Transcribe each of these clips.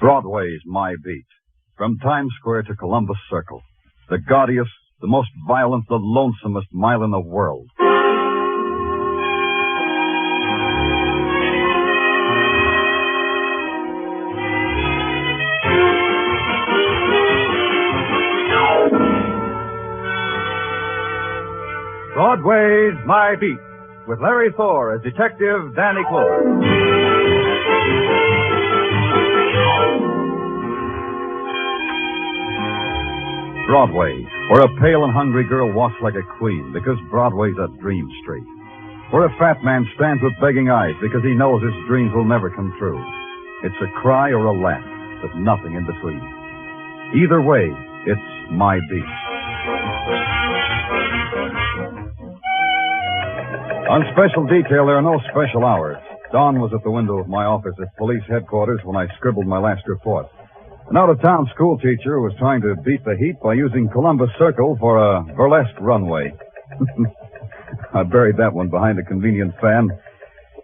Broadway's my beat. From Times Square to Columbus Circle. The gaudiest, the most violent, the lonesomest mile in the world. Broadway's My Beat, with Larry Thor as Detective Danny Clover. Broadway, where a pale and hungry girl walks like a queen because Broadway's a dream street. Where a fat man stands with begging eyes because he knows his dreams will never come true. It's a cry or a laugh, but nothing in between. Either way, it's My Beat. On special detail, there are no special hours. Dorn was at the window of my office at police headquarters when I scribbled my last report. An out-of-town school teacher was trying to beat the heat by using Columbus Circle for a burlesque runway. I buried that one behind a convenient fan,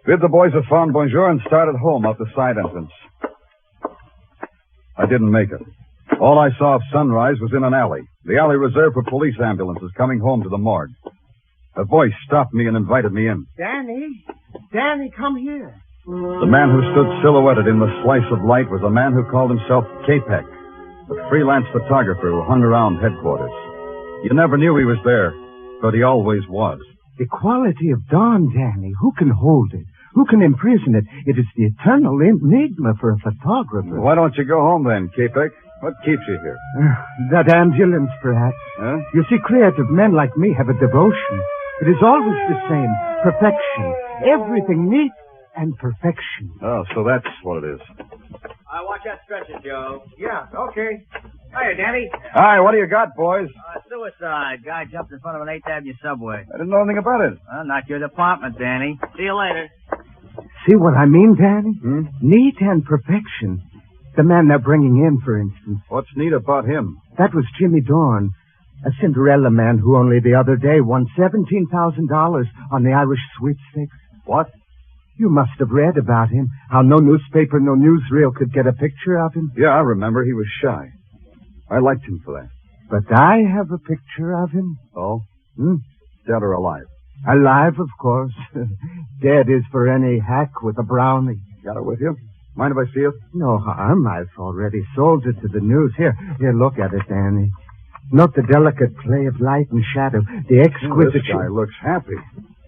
bid the boys a fond bonjour, and started home out the side entrance. I didn't make it. All I saw of sunrise was in an alley, the alley reserved for police ambulances coming home to the morgue. A voice stopped me and invited me in. Danny, come here. The man who stood silhouetted in the slice of light was a man who called himself Capek, a freelance photographer who hung around headquarters. You never knew he was there, but he always was. The quality of dawn, Danny. Who can hold it? Who can imprison it? It is the eternal enigma for a photographer. Why don't you go home then, Capek? What keeps you here? That ambulance, perhaps. Huh? You see, creative men like me have a devotion. It is always the same. Perfection. Everything neat and perfection. Oh, so that's what it is. Watch that stretcher, Joe. Yeah, okay. Hiya, Danny. Hi, what do you got, boys? Suicide. Guy jumped in front of an 8th Avenue subway. I didn't know anything about it. Well, not your department, Danny. See you later. See what I mean, Danny? Neat and perfection. The man they're bringing in, for instance. What's neat about him? That was Jimmy Dorn, a Cinderella man who only the other day won $17,000 on the Irish sweepstakes. What? You must have read about him, how no newspaper, no newsreel could get a picture of him. Yeah, I remember. He was shy. I liked him for that. But I have a picture of him. Oh? Dead or alive? Alive, of course. Dead is for any hack with a brownie. Got it with you? Mind if I see it? No harm. I've already sold it to the news. Here, look at it, Danny. Note the delicate play of light and shadow, the exquisite... This guy looks happy.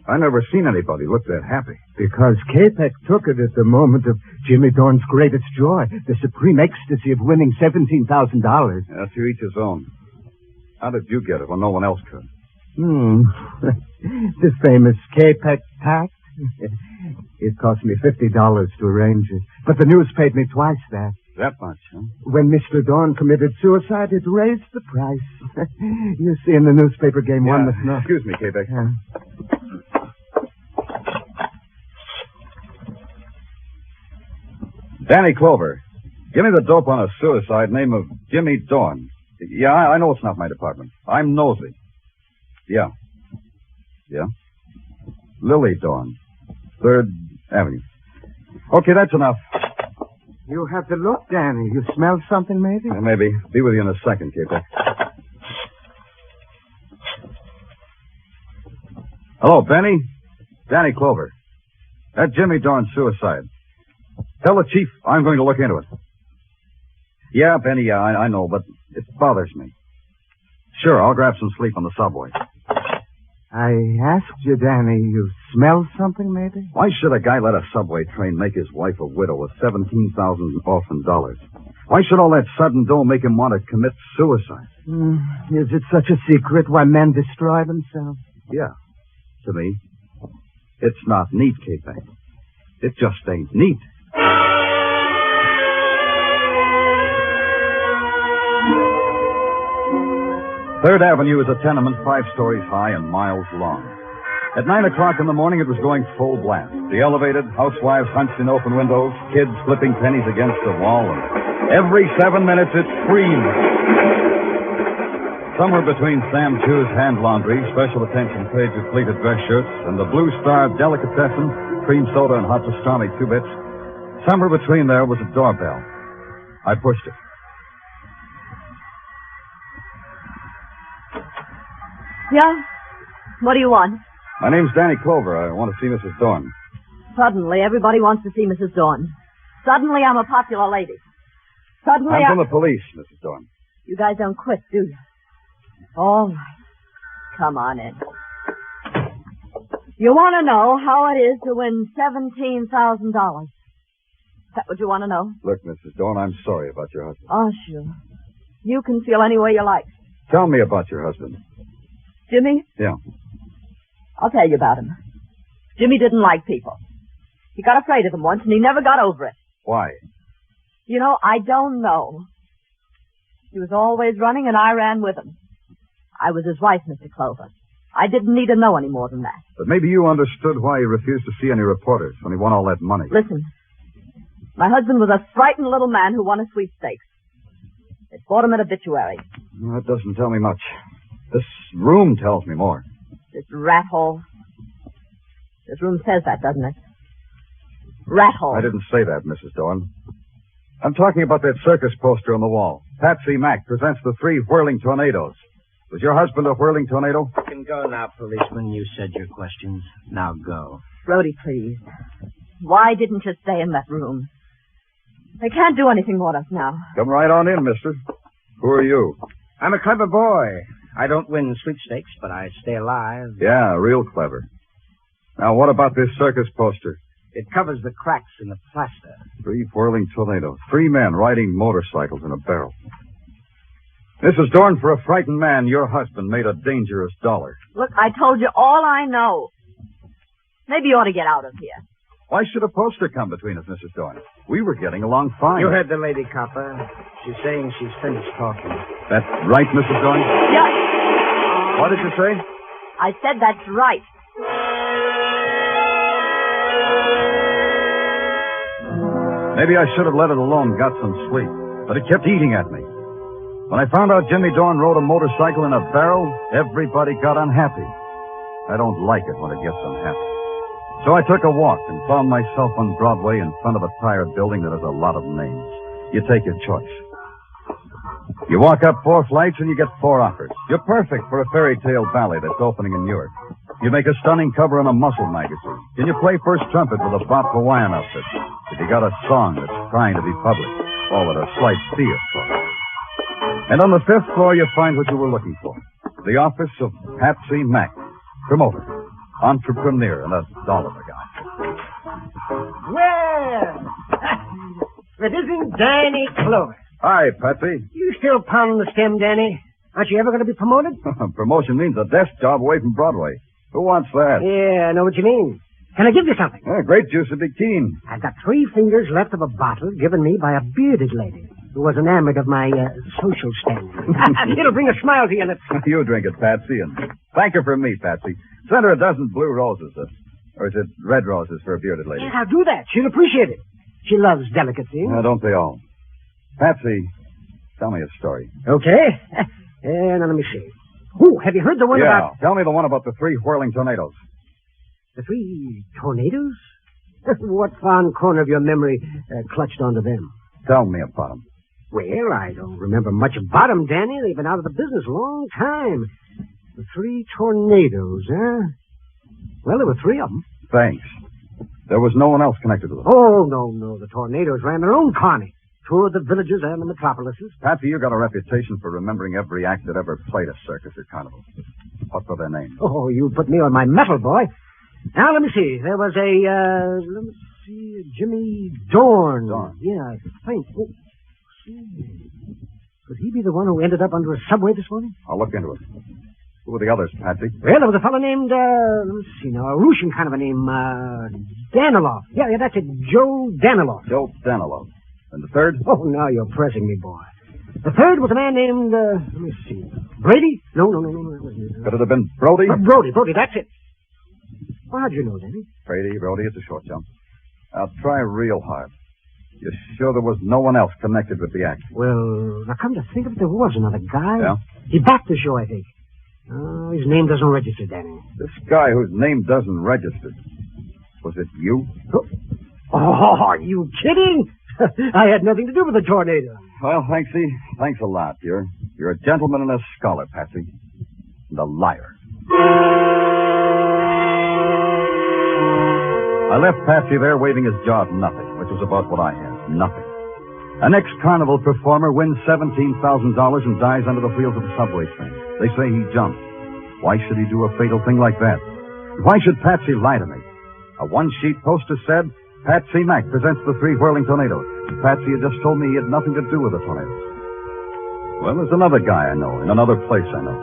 I never seen anybody look that happy. Because Capek took it at the moment of Jimmy Dorn's greatest joy, the supreme ecstasy of winning $17,000. Yeah, to each his own. How did you get it when no one else could? The famous Capek pact. It cost me $50 to arrange it. But the news paid me twice that. That much, huh? When Mr. Dorn committed suicide, it raised the price. You see, in the newspaper game, one must know. Excuse me, Capek. Danny Clover, give me the dope on a suicide name of Jimmy Dorn. Yeah, I know it's not my department. I'm nosy. Yeah. Lily Dorn, 3rd Avenue. Okay, that's enough. You have to look, Danny. You smell something, maybe? Maybe. Be with you in a second, Capek. Hello, Benny. Danny Clover. That Jimmy Dorn suicide. Tell the chief I'm going to look into it. Yeah, Benny, I know, but it bothers me. Sure, I'll grab some sleep on the subway. I asked you, Danny, you smell something, maybe? Why should a guy let a subway train make his wife a widow with $17,000 orphan dollars? Why should all that sudden dough make him want to commit suicide? Is it such a secret why men destroy themselves? Yeah, to me. It's not neat, Capek. It just ain't neat. 3rd Avenue is a tenement 5 stories high and miles long. At 9 o'clock in the morning, it was going full blast. The elevated, housewives hunched in open windows, kids flipping pennies against the wall, and every 7 minutes it screamed. Somewhere between Sam Chu's hand laundry, special attention paid to pleated dress shirts, and the Blue Star delicatessen, cream soda and hot pastrami 2 bits, somewhere between there was a doorbell. I pushed it. Yeah? What do you want? My name's Danny Clover. I want to see Mrs. Dorn. Suddenly, everybody wants to see Mrs. Dorn. Suddenly, I'm a popular lady. Suddenly, I'm from the police, Mrs. Dorn. You guys don't quit, do you? All right. Come on in. You want to know how it is to win $17,000. Is that what you want to know? Look, Mrs. Dorn, I'm sorry about your husband. Oh, sure. You can feel any way you like. Tell me about your husband. Jimmy? Yeah. I'll tell you about him. Jimmy didn't like people. He got afraid of them once, and he never got over it. Why? You know, I don't know. He was always running, and I ran with him. I was his wife, Mr. Clover. I didn't need to know any more than that. But maybe you understood why he refused to see any reporters when he won all that money. Listen, my husband was a frightened little man who won a sweepstakes. It bought him an obituary. Well, that doesn't tell me much. This room tells me more. This rat hole. This room says that, doesn't it? Rat hole. I didn't say that, Mrs. Dorn. I'm talking about that circus poster on the wall. Patsy Mack presents the 3 whirling tornadoes. Was your husband a whirling tornado? You can go now, policeman. You said your questions. Now go. Brody, please. Why didn't you stay in that room? They can't do anything with us now. Come right on in, mister. Who are you? I'm a clever boy. I don't win sweepstakes, but I stay alive. Yeah, real clever. Now, what about this circus poster? It covers the cracks in the plaster. 3 whirling tornadoes. 3 men riding motorcycles in a barrel. Mrs. Dorn, for a frightened man, your husband made a dangerous dollar. Look, I told you all I know. Maybe you ought to get out of here. Why should a poster come between us, Mrs. Dorn? We were getting along fine. You heard the lady, copper. She's saying she's finished talking. That's right, Mrs. Dorn? Yeah. What did you say? I said that's right. Maybe I should have let it alone, got some sleep. But it kept eating at me. When I found out Jimmy Dorn rode a motorcycle in a barrel, everybody got unhappy. I don't like it when it gets unhappy. So I took a walk and found myself on Broadway in front of a tire building that has a lot of names. You take your choice. You walk up 4 flights and you get 4 offers. You're perfect for a fairy tale ballet that's opening in Newark. You make a stunning cover in a muscle magazine. Can you play first trumpet with a Bob Hawaiian outfit? If you got a song that's trying to be published, all at a slight fee, of course. And on the 5th floor, you find what you were looking for. The office of Patsy Mack, promoter, entrepreneur, and a dollar guy. Well, it isn't Danny Clover. Hi, Patsy. You still pounding the stem, Danny? Aren't you ever going to be promoted? Promotion means a desk job away from Broadway. Who wants that? Yeah, I know what you mean. Can I give you something? Grape juice would be keen. I've got 3 fingers left of a bottle given me by a bearded lady who was enamored of my social standing. It'll bring a smile to your lips. You drink it, Patsy, and thank her for me, Patsy. Send her a dozen blue roses, or is it red roses for a bearded lady? Yeah, I'll do that. She'll appreciate it. She loves delicate things. Don't they all? Patsy, tell me a story. Okay. Now let me see. Oh, have you heard the one about... Tell me the one about the 3 whirling tornadoes. The 3 tornadoes? What fond corner of your memory clutched onto them? Tell me about them. Well, I don't remember much about them, Danny. They've been out of the business a long time. The 3 tornadoes, huh? Well, there were 3 of them. Thanks. There was no one else connected with them. Oh, no. The tornadoes ran their own carny. Toured the villages and the metropolises. Patsy, you got a reputation for remembering every act that ever played a circus or carnival. What were their names? Oh, you put me on my mettle, boy. Now, let me see. There was Jimmy Dorn. Dorn. Yeah, I think. Oh, could he be the one who ended up under a subway this morning? I'll look into it. Who were the others, Patsy? Well, there was a fellow named, let me see now, a Russian kind of a name, Danilov. Yeah, that's it, Joe Danilov. Joe Danilov. And the third? Oh, now you're pressing me, boy. The third was a man named, let me see, Brady? No. Could it have been Brody? Brody, that's it. Well, how'd you know, Danny? Brody, it's a short jump. I'll try real hard. You sure there was no one else connected with the act? Well, now come to think of it, there was another guy. Yeah? He backed the show, I think. His name doesn't register, Danny. This guy whose name doesn't register. Was it you? Oh, are you kidding? I had nothing to do with the tornado. Well, Thanksy, thanks a lot. You're a gentleman and a scholar, Patsy. And a liar. I left Patsy there waving his jaw at nothing, which was about what I had. Nothing. An ex-carnival performer wins $17,000 and dies under the wheels of a subway train. They say he jumped. Why should he do a fatal thing like that? Why should Patsy lie to me? A one-sheet poster said, Patsy Mack presents the 3 whirling tornadoes. Patsy had just told me he had nothing to do with the tornadoes. Well, there's another guy I know, in another place I know.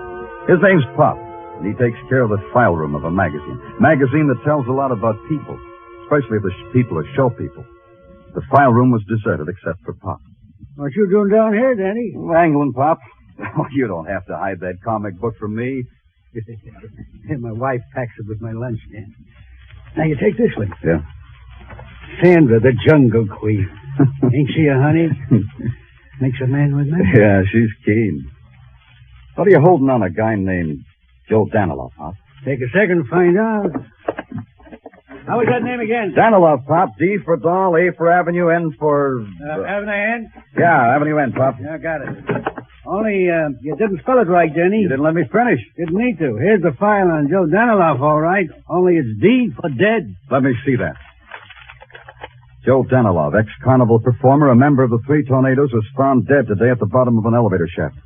His name's Pop, and he takes care of the file room of a magazine. Magazine that tells a lot about people, especially if the people are show people. The file room was deserted except for Pop. What you doing down here, Danny? Angling, Pop. Oh, you don't have to hide that comic book from me. My wife packs it with my lunch, Dan. Now, you take this one. Yeah. Sandra, the Jungle Queen. Ain't she a honey? Makes a man with me. Yeah, she's keen. What are you holding on a guy named Joe Danilov, Pop? Take a second to find out. How was that name again? Danilov, Pop. D for Doll, A for Avenue, N for... Avenue N? Yeah, Avenue N, Pop. Yeah, got it. Only, you didn't spell it right, Denny. You didn't let me finish. Didn't need to. Here's the file on Joe Danilov, all right. Only it's D for dead. Let me see that. Joe Danilov, ex-carnival performer, a member of the 3 tornadoes, was found dead today at the bottom of an elevator shaft.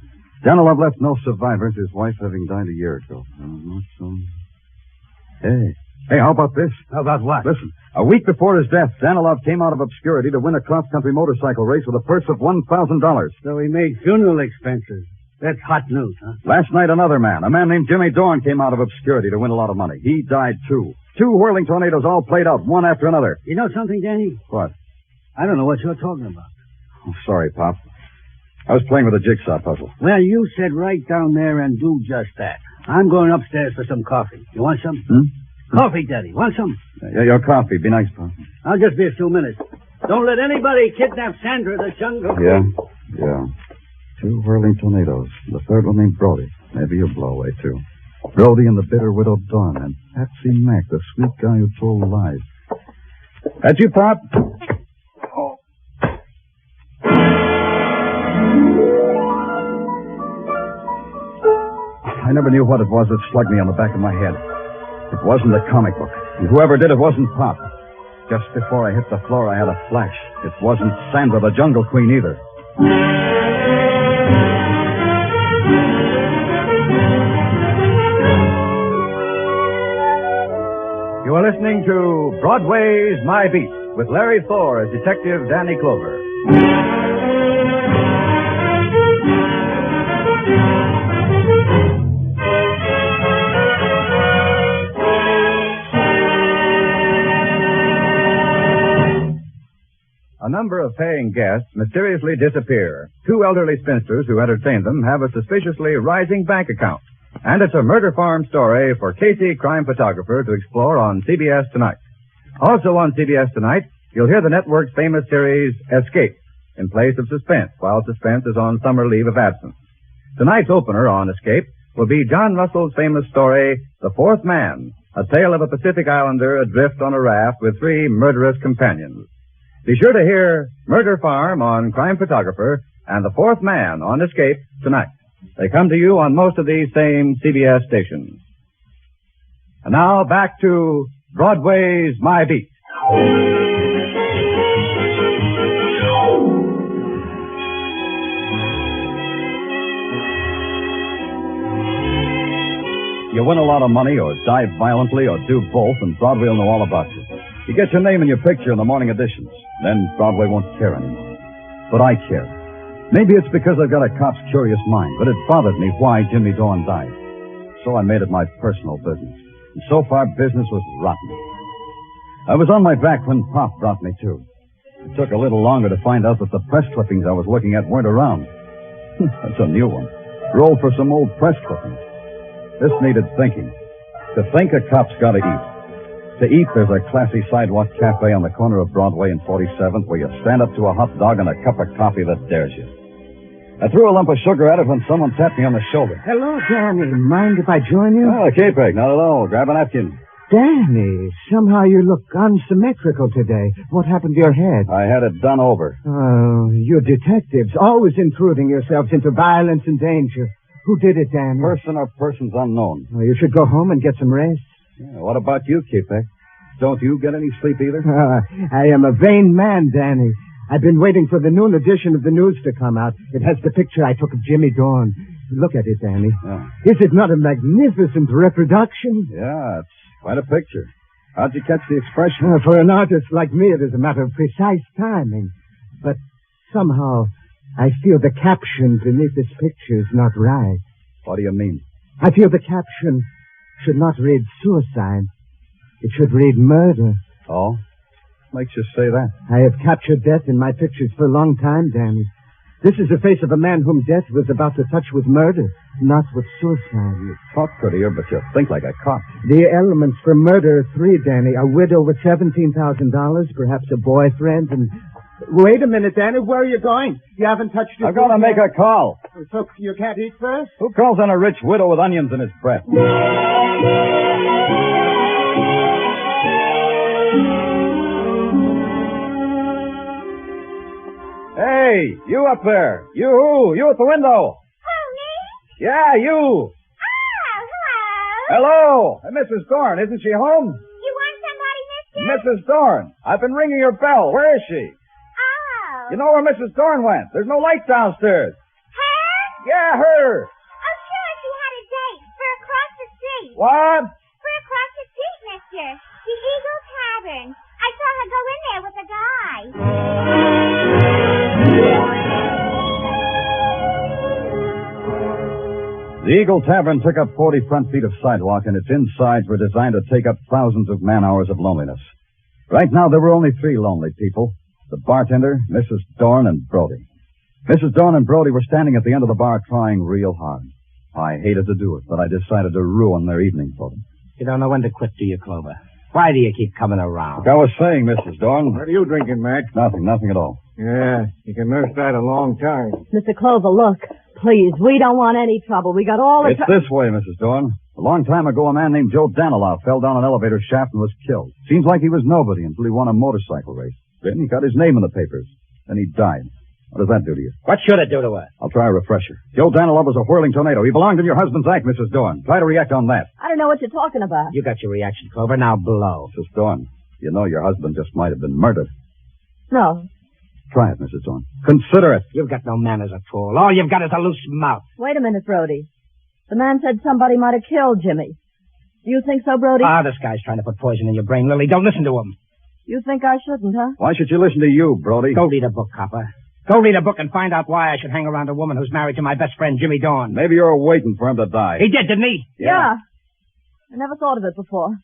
Danilov left no survivors, his wife having died a year ago. Hey, how about this? How about what? Listen, a week before his death, Danilov came out of obscurity to win a cross-country motorcycle race with a purse of $1,000. So he made funeral expenses. That's hot news, huh? Last night, another man, a man named Jimmy Dorn, came out of obscurity to win a lot of money. He died, too. 2 whirling tornadoes all played out, one after another. You know something, Danny? What? I don't know what you're talking about. Oh, sorry, Pop. I was playing with a jigsaw puzzle. Well, you said right down there and do just that. I'm going upstairs for some coffee. You want some? Coffee, Daddy. Want some? Yeah, your coffee. Be nice, Pop. I'll just be a few minutes. Don't let anybody kidnap Sandra, the Jungle. Yeah. 2 whirling tornadoes. The third one named Brody. Maybe you'll blow away, too. Brody and the bitter widow Dorn, and Patsy Mack, the sweet guy who told lies. That's you, Pop? Oh. I never knew what it was that slugged me on the back of my head. It wasn't the comic book, and whoever did it wasn't Pop. Just before I hit the floor, I had a flash. It wasn't Sandra, the Jungle Queen, either. You are listening to Broadway's My Beat with Larry Thor as Detective Danny Clover. A number of paying guests mysteriously disappear. 2 elderly spinsters who entertain them have a suspiciously rising bank account. And it's a murder farm story for Casey, crime photographer, to explore on CBS Tonight. Also on CBS Tonight, you'll hear the network's famous series, Escape, in place of Suspense, while Suspense is on summer leave of absence. Tonight's opener on Escape will be John Russell's famous story, The Fourth Man, a tale of a Pacific Islander adrift on a raft with 3 murderous companions. Be sure to hear Murder Farm on Crime Photographer and The Fourth Man on Escape tonight. They come to you on most of these same CBS stations. And now back to Broadway's My Beat. You win a lot of money or die violently or do both, and Broadway will know all about you. You get your name and your picture in the morning editions. Then Broadway won't care anymore. But I care. Maybe it's because I've got a cop's curious mind, but it bothered me why Jimmy Dorn died. So I made it my personal business. And so far, business was rotten. I was on my back when Pop brought me to. It took a little longer to find out that the press clippings I was looking at weren't around. That's a new one. Rolled for some old press clippings. This needed thinking. To think, a cop's got to eat. To eat, there's a classy sidewalk cafe on the corner of Broadway and 47th where you stand up to a hot dog and a cup of coffee that dares you. I threw a lump of sugar at it when someone tapped me on the shoulder. Hello, Danny. Mind if I join you? Oh, K-Peg, not at all. Grab a napkin. Danny, somehow you look unsymmetrical today. What happened to your head? I had it done over. Oh, you detectives, always intruding yourselves into violence and danger. Who did it, Danny? Person or persons unknown. Oh, you should go home and get some rest. Yeah, what about you, Kepex? Don't you get any sleep either? I am a vain man, Danny. I've been waiting for the noon edition of the news to come out. It has the picture I took of Jimmy Dorn. Look at it, Danny. Yeah. Is it not a magnificent reproduction? Yeah, it's quite a picture. How'd you catch the expression? For an artist like me, it is a matter of precise timing. But somehow, I feel the caption beneath this picture is not right. What do you mean? I feel the caption should not read suicide. It should read murder. Oh? Makes you say that? I have captured death in my pictures for a long time, Danny. This is the face of a man whom death was about to touch with murder, not with suicide. You talk prettier, but you think like a cop. The elements for murder are three, Danny. A widow with $17,000, perhaps a boyfriend, and... Wait a minute, Danny. Where are you going? You haven't touched your... I've got to make a call. So you can't eat first? Who calls on a rich widow with onions in his breath? Hey, you up there. You at the window. Who, me? Yeah, you. Oh, Hello. hello. Mrs. Dorn, isn't she home? You want somebody, mister? Mrs. Dorn. I've been ringing her bell. Where is she? Oh. You know where Mrs. Dorn went? There's no light downstairs. Her? Yeah, her. Oh, sure, she had a date for across the street. What? For across the street, mister. The Eagle Tavern. I saw her go in there with a guy. The Eagle Tavern took up 40 front feet of sidewalk, and its insides were designed to take up thousands of man-hours of loneliness. Right now, there were only three lonely people. The bartender, Mrs. Dorn, and Brody. Mrs. Dorn and Brody were standing at the end of the bar trying real hard. I hated to do it, but I decided to ruin their evening for them. You don't know when to quit, do you, Clover? Why do you keep coming around? Like I was saying, Mrs. Dorn. What are you drinking, Mac? Nothing at all. Yeah, you can nurse that a long time. Mr. Clover, look. Please, we don't want any trouble. We got all the It's this way, Mrs. Dorn. A long time ago, a man named Joe Danilow fell down an elevator shaft and was killed. Seems like he was nobody until he won a motorcycle race. Then he got his name in the papers. Then he died. What does that do to you? What should it do to her? I'll try a refresher. Joe Danilow was a whirling tornado. He belonged in your husband's act, Mrs. Dorn. Try to react on that. I don't know what you're talking about. You got your reaction, Clover. Now blow. Mrs. Dorn, you know your husband just might have been murdered. No. Try it, Mrs. Dorn. Consider it. You've got no manners at all. All you've got is a loose mouth. Wait a minute, Brody. The man said somebody might have killed Jimmy. Do you think so, Brody? This guy's trying to put poison in your brain, Lily. Don't listen to him. You think I shouldn't, huh? Why should you listen to you, Brody? Go read a book, copper. Go read a book and find out why I should hang around a woman who's married to my best friend, Jimmy Dorn. Maybe you're waiting for him to die. He did, didn't he? Yeah. I never thought of it before.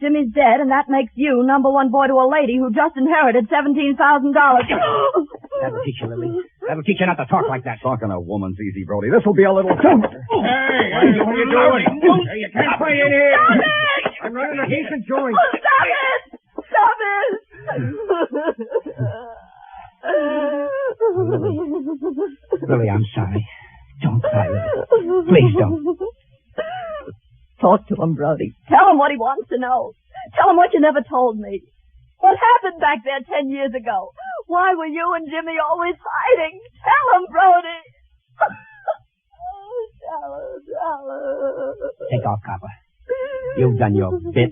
Jimmy's dead, and that makes you number one boy to a lady who just inherited $17,000. That'll teach you, Lily. That'll teach you not to talk like that. Talking a woman's easy, Brody. This'll be a little... Hey, what are you doing? Hey, you can't play in here. Stop it! I'm running a decent joint. Oh, stop it! Stop it! Lily, I'm sorry. Don't cry, Lily. Please don't. Talk to him, Brody. Tell him what he wants to know. Tell him what you never told me. What happened back there 10 years ago? Why were you and Jimmy always fighting? Tell him, Brody. Tell him. Take off, copper. You've done your bit.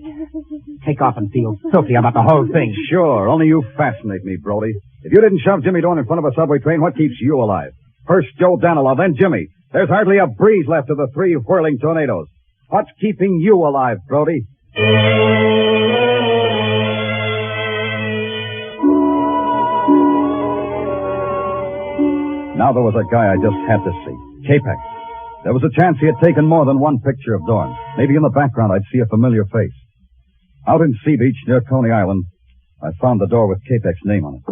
Take off and feel filthy about the whole thing. Sure, only you fascinate me, Brody. If you didn't shove Jimmy Dorn in front of a subway train, what keeps you alive? First Joe Danilow, then Jimmy. There's hardly a breeze left of the three whirling tornadoes. What's keeping you alive, Brody? Now there was a guy I just had to see. Capex. There was a chance he had taken more than one picture of Dorn. Maybe in the background I'd see a familiar face. Out in Sea Beach near Coney Island, I found the door with Capex's name on it.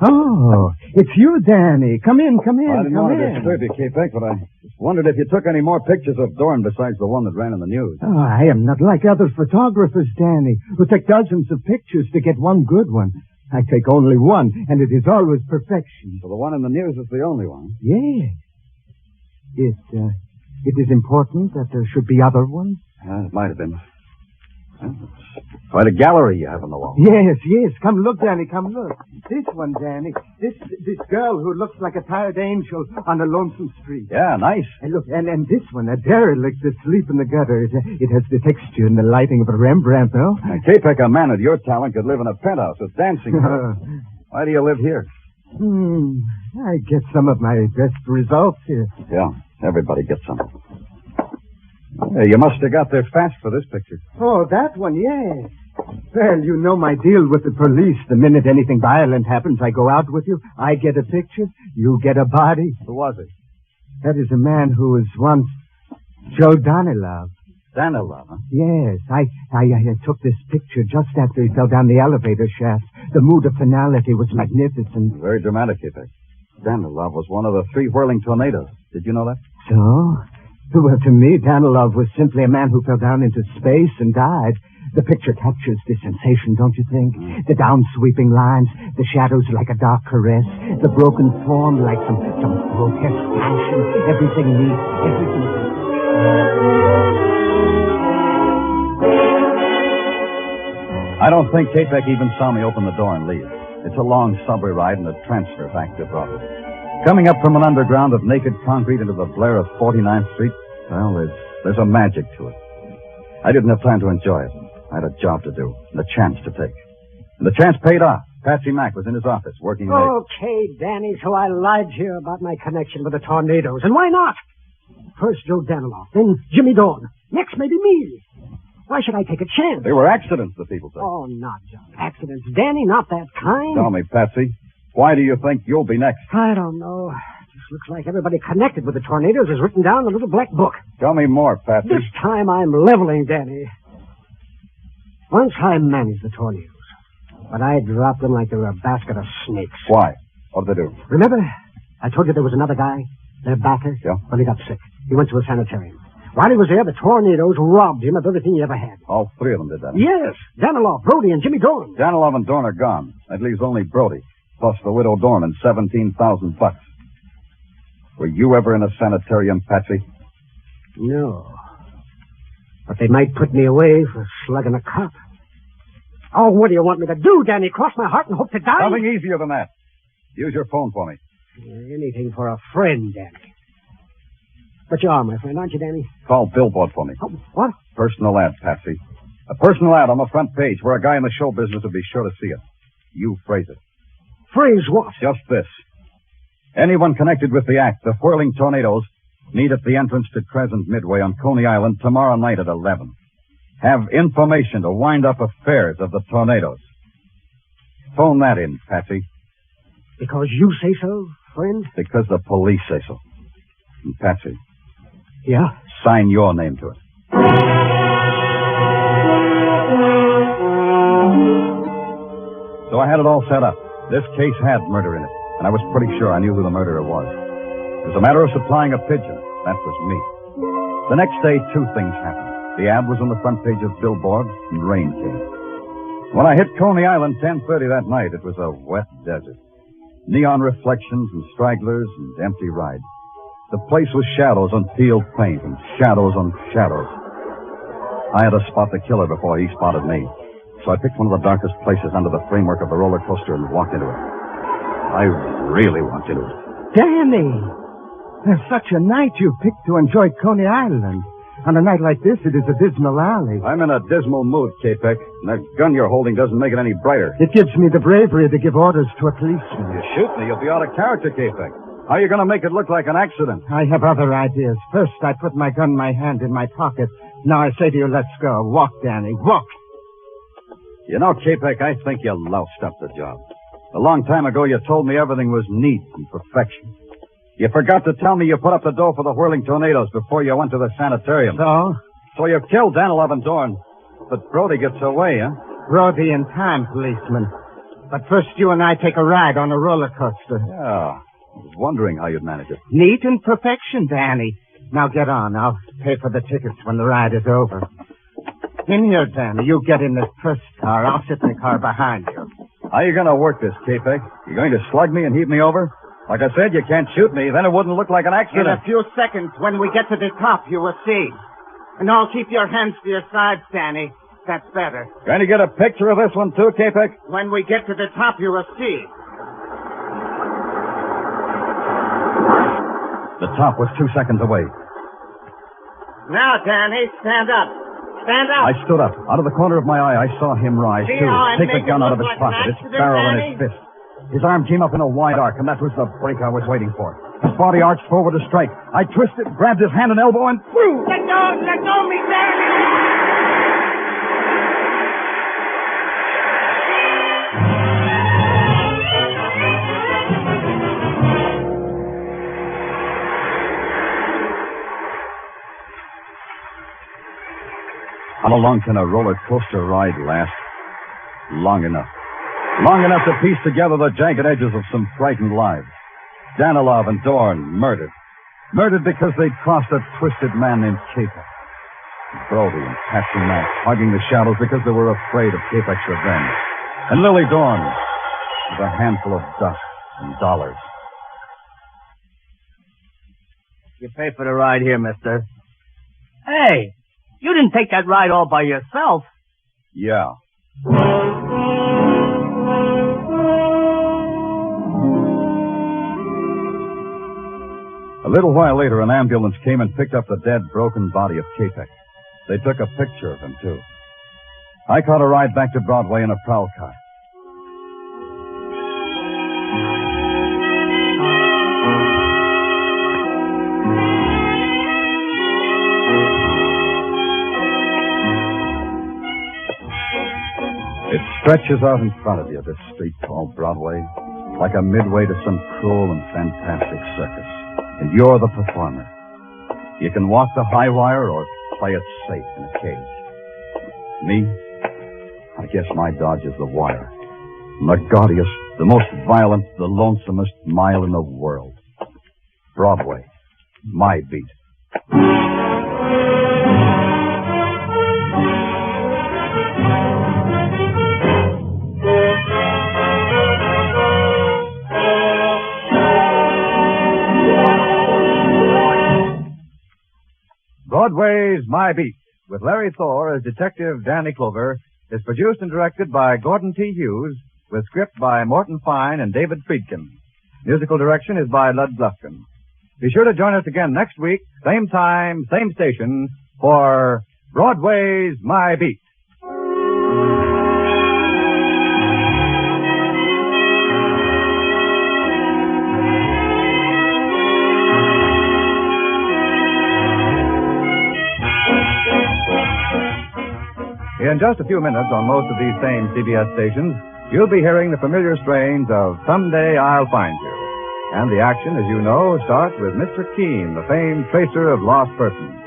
Oh, it's you, Danny. Come in. I didn't want to disturb you, Capex, but I just wondered if you took any more pictures of Dorn besides the one that ran in the news. Oh, I am not like other photographers, Danny, who take dozens of pictures to get one good one. I take only one, and it is always perfection. So the one in the news is the only one. Yes. It is important that there should be other ones? It might have been. Well, it's quite a gallery you have on the wall. Yes. Come look, Danny, come look. This one, Danny. This girl who looks like a tired angel on a lonesome street. Yeah, nice. And look, and this one, a derelict asleep in the gutter. It has the texture and the lighting of a Rembrandt, though. Now, K-Peck, a man of your talent could live in a penthouse with dancing. Why do you live here? I get some of my best results here. Yeah, everybody gets some. Hey, you must have got there fast for this picture. Oh, that one, yes. Well, you know my deal with the police. The minute anything violent happens, I go out with you. I get a picture. You get a body. Who was it? That is a man who was once Joe Danilov. Danilov, huh? Yes. I took this picture just after he fell down the elevator shaft. The mood of finality was magnificent. Very dramatic, K-Peck. Danilov was one of the 3 whirling tornadoes. Did you know that? So? Well, to me, Danilov was simply a man who fell down into space and died. The picture captures the sensation, don't you think? The down-sweeping lines, the shadows like a dark caress, the broken form like some grotesque passion, everything neat, everything... I don't think K-Peck even saw me open the door and leave. It's a long subway ride and a transfer back to Broadway. Coming up from an underground of naked concrete into the blare of 49th Street, well, there's a magic to it. I didn't have time to enjoy it. I had a job to do, and a chance to take. And the chance paid off. Patsy Mack was in his office, working late. Okay, Danny, so I lied to you about my connection with the tornadoes. And why not? First Joe Danilov, then Jimmy Dorn. Next, maybe me. Why should I take a chance? They were accidents, the people say. Oh, not just accidents. Danny, not that kind. Tell me, Patsy, why do you think you'll be next? I don't know. Just looks like everybody connected with the tornadoes is written down in a little black book. Tell me more, Patsy. This time I'm leveling, Danny. Once I managed the tornadoes, but I dropped them like they were a basket of snakes. Why? What did they do? Remember, I told you there was another guy, their backer? Yeah. Well, he got sick. He went to a sanitarium. While he was there, the tornadoes robbed him of everything he ever had. All 3 of them did that. Yes. Danilov, Brody, and Jimmy Dorn. Danilov and Dorn are gone. That leaves only Brody, plus the widow Dorn and $17,000. Were you ever in a sanitarium, Patsy? No. But they might put me away for slugging a cop. Oh, what do you want me to do, Danny? Cross my heart and hope to die? Nothing easier than that. Use your phone for me. Anything for a friend, Danny. But you are my friend, aren't you, Danny? Call Billboard for me. Oh, what? Personal ad, Patsy. A personal ad on the front page where a guy in the show business will be sure to see it. You phrase it. Phrase what? Just this. Anyone connected with the act, the whirling tornadoes, meet at the entrance to Crescent Midway on Coney Island tomorrow night at 11. Have information to wind up affairs of the tornadoes. Phone that in, Patsy. Because you say so, friend? Because the police say so. And Patsy. Yeah? Sign your name to it. So I had it all set up. This case had murder in it, and I was pretty sure I knew who the murderer was. It was a matter of supplying a pigeon. That was me. The next day, 2 things happened. The ad was on the front page of Billboard, and rain came. When I hit Coney Island 10:30 that night, it was a wet desert. Neon reflections and stragglers and empty rides. The place was shadows on peeled paint and shadows on shadows. I had to spot the killer before he spotted me. So I picked one of the darkest places under the framework of the roller coaster and walked into it. I really walked into it. Danny! There's such a night you picked to enjoy Coney Island. On a night like this, it is a dismal alley. I'm in a dismal mood, K-Peck, and that gun you're holding doesn't make it any brighter. It gives me the bravery to give orders to a policeman. You shoot me, you'll be out of character, K-Peck. How are you going to make it look like an accident? I have other ideas. First, I put my gun in my hand in my pocket. Now I say to you, let's go. Walk, Danny, walk. You know, K-Peck, I think you loused up the job. A long time ago, you told me everything was neat and perfection. You forgot to tell me you put up the dough for the whirling tornadoes before you went to the sanitarium. So you killed Danilov and Dorn. But Brody gets away, huh? Brody in time, policeman. But first you and I take a ride on a roller coaster. Yeah. I was wondering how you'd manage it. Neat and perfection, Danny. Now get on. I'll pay for the tickets when the ride is over. In here, Danny. You get in this first car. I'll sit in the car behind you. How you going to work this, K-Peg? You going to slug me and heave me over? Like I said, you can't shoot me. Then it wouldn't look like an In accident. a few seconds, when we get to the top, you will see. And now keep your hands to your sides, Danny. That's better. Going to get a picture of this one, too, K-Peg? When we get to the top, you will see. The top was 2 seconds away. Now, Danny, stand up. Stand up. I stood up. Out of the corner of my eye, I saw him rise, See too. how I Take the make gun it out of look his like pocket, an its accident, barrel in Danny? his fist. His arm came up in a wide arc, and that was the break I was waiting for. His body arched forward to strike. I twisted, grabbed his hand and elbow, and threw. Let go of me, Danny. How long can a roller coaster ride last? Long enough. Long enough to piece together the jagged edges of some frightened lives. Danilov and Dorn murdered. Murdered because they'd crossed a twisted man named K-Peg. Brody and Patsy Mack hugging the shadows because they were afraid of K-Peg's revenge. And Lily Dorn with a handful of dust and dollars. You pay for the ride here, mister. Hey, you didn't take that ride all by yourself. Yeah. A little while later, an ambulance came and picked up the dead, broken body of K-Peg. They took a picture of him, too. I caught a ride back to Broadway in a prowl car. It stretches out in front of you, this street called Broadway, like a midway to some cruel and fantastic circus. And you're the performer. You can walk the high wire or play it safe in a cage. Me? I guess my dodge is the wire. The gaudiest, the most violent, the lonesomest mile in the world. Broadway. My beat. Broadway's My Beat, with Larry Thor as Detective Danny Clover, is produced and directed by Gordon T. Hughes, with script by Morton Fine and David Friedkin. Musical direction is by Lud Gluskin. Be sure to join us again next week, same time, same station, for Broadway's My Beat. In just a few minutes on most of these same CBS stations, you'll be hearing the familiar strains of Someday I'll Find You. And the action, as you know, starts with Mr. Keene, the famed tracer of lost persons.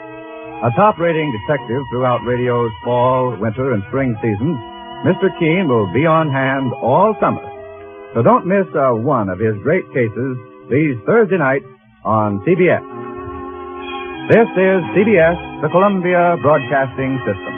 A top-rating detective throughout radio's fall, winter, and spring seasons, Mr. Keene will be on hand all summer. So don't miss one of his great cases these Thursday nights on CBS. This is CBS, the Columbia Broadcasting System.